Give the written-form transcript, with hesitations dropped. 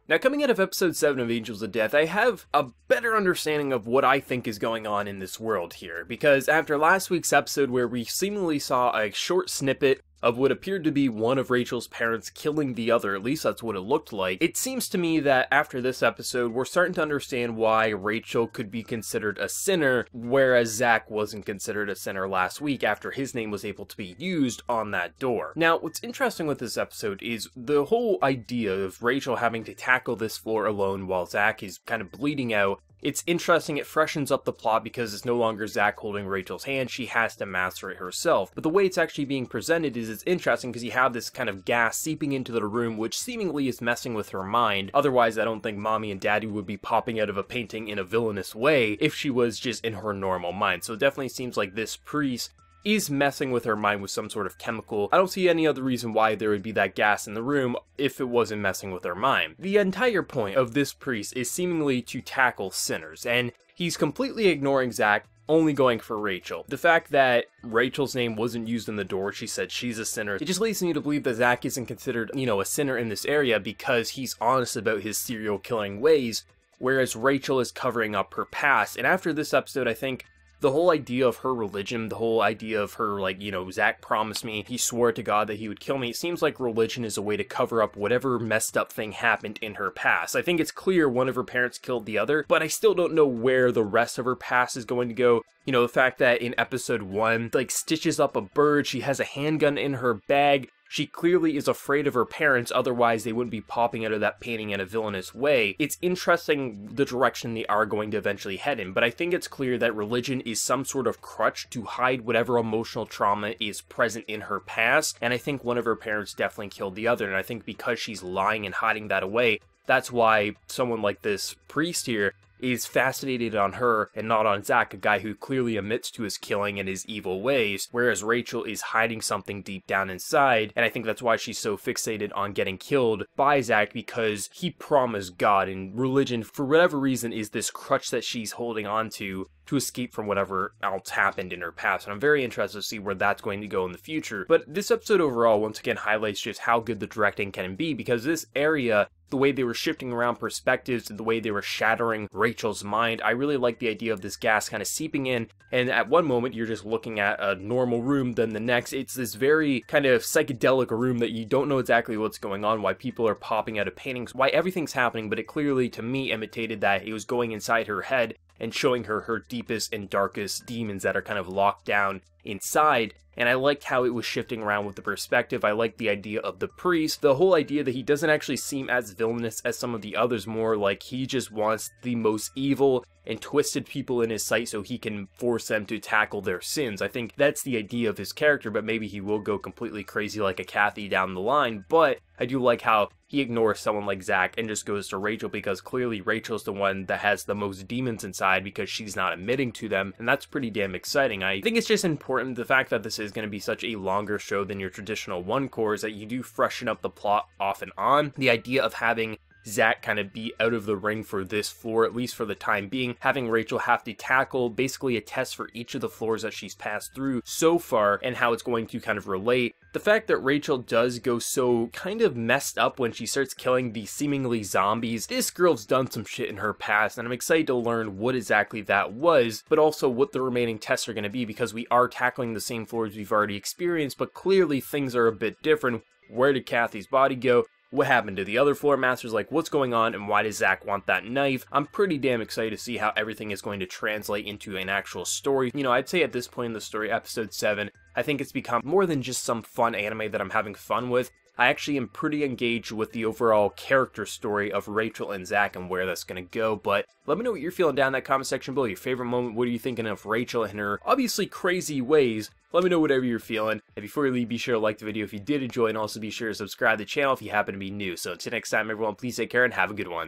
Now, coming out of episode 7 of Angels of Death, I have a better understanding of what I think is going on in this world here, because after last week's episode where we seemingly saw a short snippet of what appeared to be one of Rachel's parents killing the other, at least that's what it looked like, it seems to me that after this episode, we're starting to understand why Rachel could be considered a sinner, whereas Zach wasn't considered a sinner last week after his name was able to be used on that door. Now, what's interesting with this episode is the whole idea of Rachel having to tackle this floor alone while Zach is kind of bleeding out. It's interesting, it freshens up the plot because it's no longer Zach holding Rachel's hand, she has to master it herself. But the way it's actually being presented is it's interesting because you have this kind of gas seeping into the room which seemingly is messing with her mind. Otherwise, I don't think mommy and daddy would be popping out of a painting in a villainous way if she was just in her normal mind. So it definitely seems like this priest is messing with her mind with some sort of chemical. I don't see any other reason why there would be that gas in the room if it wasn't messing with her mind. The entire point of this priest is seemingly to tackle sinners, and he's completely ignoring Zach, only going for Rachel. The fact that Rachel's name wasn't used in the door, she said she's a sinner, it just leads me to believe that Zach isn't considered, a sinner in this area because he's honest about his serial killing ways, whereas Rachel is covering up her past. And after this episode, I think the whole idea of her religion, the whole idea of her, Zach promised me, he swore to God that he would kill me, it seems like religion is a way to cover up whatever messed up thing happened in her past. I think it's clear one of her parents killed the other, but I still don't know where the rest of her past is going to go. The fact that in episode 1, stitches up a bird, she has a handgun in her bag, she clearly is afraid of her parents, otherwise they wouldn't be popping out of that painting in a villainous way. It's interesting the direction they are going to eventually head in, but I think it's clear that religion is some sort of crutch to hide whatever emotional trauma is present in her past, and I think one of her parents definitely killed the other, and I think because she's lying and hiding that away, that's why someone like this priest here is fascinated on her and not on Zach, a guy who clearly admits to his killing and his evil ways, whereas Rachel is hiding something deep down inside, and I think that's why she's so fixated on getting killed by Zach, because he promised God, and religion, for whatever reason, is this crutch that she's holding on to escape from whatever else happened in her past, and I'm very interested to see where that's going to go in the future. But this episode overall, once again, highlights just how good the directing can be, because this area, the way they were shifting around perspectives and the way they were shattering Rachel's mind, I really like the idea of this gas kind of seeping in, and at one moment you're just looking at a normal room, then the next it's this very kind of psychedelic room that you don't know exactly what's going on, why people are popping out of paintings, why everything's happening, but it clearly, to me, imitated that it was going inside her head and showing her her deepest and darkest demons that are kind of locked down inside. And I liked how it was shifting around with the perspective. I liked the idea of the priest, the whole idea that he doesn't actually seem as villainous as some of the others, more like he just wants the most evil and twisted people in his sight so he can force them to tackle their sins. I think that's the idea of his character, but maybe he will go completely crazy like a Kathy down the line. But I do like how he ignores someone like Zach and just goes to Rachel, because clearly Rachel's the one that has the most demons inside because she's not admitting to them, and that's pretty damn exciting. I think it's just important, the fact that this is going to be such a longer show than your traditional one core, is that you do freshen up the plot off and on. The idea of having Zach kind of be out of the ring for this floor, at least for the time being, having Rachel have to tackle basically a test for each of the floors that she's passed through so far and how it's going to kind of relate. The fact that Rachel does go so kind of messed up when she starts killing these seemingly zombies, this girl's done some shit in her past, and I'm excited to learn what exactly that was, but also what the remaining tests are going to be, because we are tackling the same floors we've already experienced, but clearly things are a bit different. Where did Kathy's body go? What happened to the other floor masters? What's going on, and why does Zach want that knife? I'm pretty damn excited to see how everything is going to translate into an actual story. I'd say at this point in the story, episode 7, I think it's become more than just some fun anime that I'm having fun with. I actually am pretty engaged with the overall character story of Rachel and Zach and where that's going to go, but let me know what you're feeling down in that comment section below. Your favorite moment, what are you thinking of Rachel and her obviously crazy ways? Let me know whatever you're feeling, and before you leave, be sure to like the video if you did enjoy, and also be sure to subscribe to the channel if you happen to be new. So until next time, everyone, please take care and have a good one.